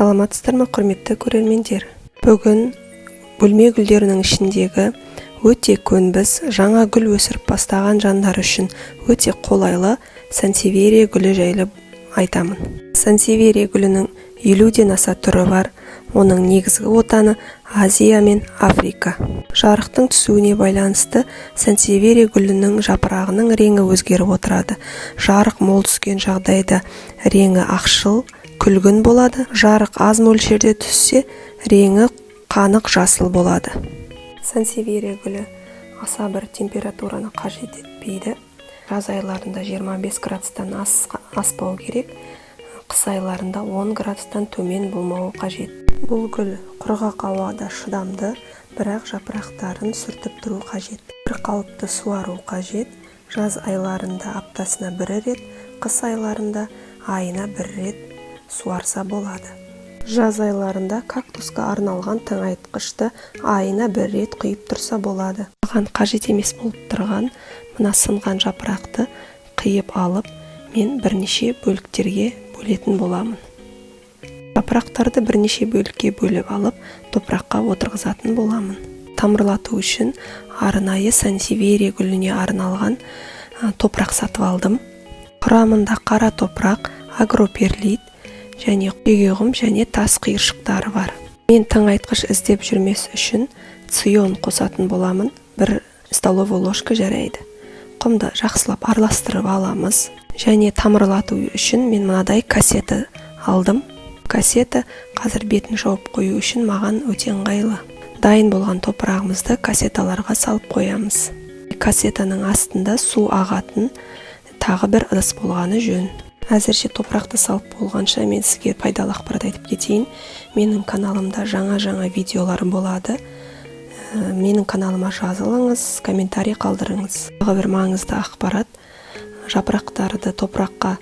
Саламатсыздар ма, құрметті көрермендер? Бүгін бөлме гүлдерінің ішіндегі өте көнбіс, жаңа гүл өсіріп бастаған жандар үшін өте қолайлы сансеверия гүлі жайлы айтамын. Сансеверия гүлінің 50-ден аса түрі бар. Оның негізгі отаны Азия мен Африка. Жарықтың түсуіне байланысты сансеверия гүлінің жапырағының реңі өзгеріп отырады. Жарық мол түскен жағдайда реңі ақшыл, күлгін болады. Жарық аз мөлшерде түссе, реңі қанық жасыл болады. Сансеверия гүлі аса бір температураны қажет етпейді. Жаз айларында 25 градустан аспау керек. Қыс айларында 10 градустан төмен болмауы қажет. Бұл гүл құрғақ ауада шыдамды, бірақ жапырақтарын сүртіп тұру қажет. Бір қалыпты суару қажет. Жаз айларында аптасына бір рет, қыс айларында айына бір рет суарса болады. Жаз айларында кактусқа арналған тыңайтқышты айына бір рет құйып тұрса болады. Маған қажет емес болып тұрған мына сынған жапырақты қиып алып, мен бірнеше бөліктерге бөлетін боламын. Жапырақтарды бірнеше бөлікке бөліп алып, топыраққа отырғызатын боламын. Тамырлату үшін арнайы сансеверия гүліне арналған топырақ сатып алдым. Құрамында қара топырақ, агроперлит және күйгеғым және тас қиыршықтары бар. Мен тыңайтқыш іздеп жүрмес үшін цион қосатын боламын. 1 столовый ложка жарайды. Құмды жақсылап араластырып аламыз. Және тамырлату үшін мен мынадай кассета алдым. Кассета қазір бетін жауып қою үшін маған өте ыңғайлы. Дайын болған топырағымызды кассеталарға салып қоямыз. Кассетаның астында су ағатын тағы бір ыдыс болғаны жөн. Әзірше топырақты салып болғанша мен сізге пайдалы ақпарат айтып кетейін. Менің каналымда жаңа видеолар болады. Менің каналыма жазылыңыз, комментарий қалдырыңыз. Тағы бір маңызды ақпарат: жапырақтарды топыраққа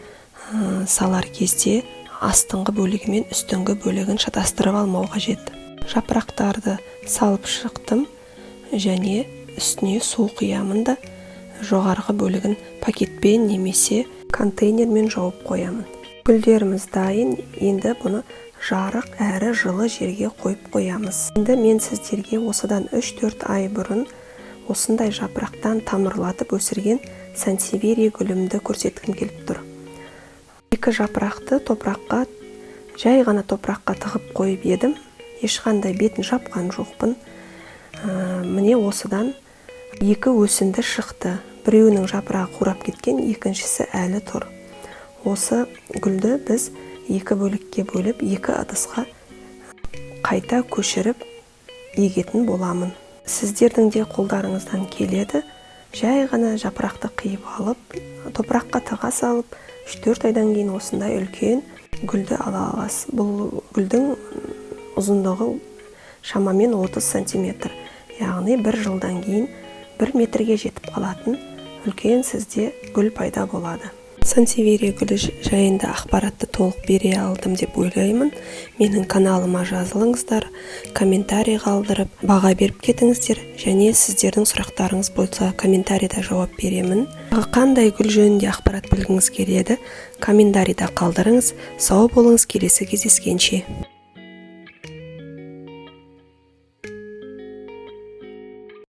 салар кезде астыңғы бөлігі мен үстіңгі бөлігін шатастырып алмау қажет. Жапырақтарды салып шықтым және үстіне су құямын да жоғарғы бөлігін пакетпен немесе контейнермен жауып қоямын. Гүлдеріміз дайын, енді бұны жарық әрі жылы жерге қойып қоямыз. Енді мен сіздерге осыдан 3-4 ай бұрын осындай жапырақтан тамырлатып өсірген сансеверия гүлімді көрсеткім келіп тұр. 2 жапырақты топыраққа, жай ғана топыраққа тығып қойып едім. Ешқандай бетін жапқан жоқпын. Міне осыдан 2 өсінді шықты. Біреуінің жапырағы қурап кеткен, екіншісі әлі тұр. Осы гүлді біз 2 бөлікке бөліп, 2 ыдысқа қайта көшіріп егетін боламын. Сіздердің де қолдарыңыздан келеді. Жай ғана жапырақты қиып алып, топыраққа тыға салып, 3-4 айдан кейін осындай үлкен гүлді ала аласыз. Бұл гүлдің ұзындығы шамамен 30 сантиметр. Яғни 1 жылдан кейін 1 метрге жетіп қалатын үлкен сізде гүл пайда болады. Сансеверия гүлі жайында ақпаратты толық бере алдым деп ойлаймын. Менің каналыма жазылыңыздар, комментарий қалдырып, баға беріп кетіңіздер, және сіздердің сұрақтарыңыз болса комментарийда жауап беремін. Қандай гүл жөнінде ақпарат білгіңіз келеді, комментарийда қалдырыңыз. Сау болыңыз, келесі кездескенше.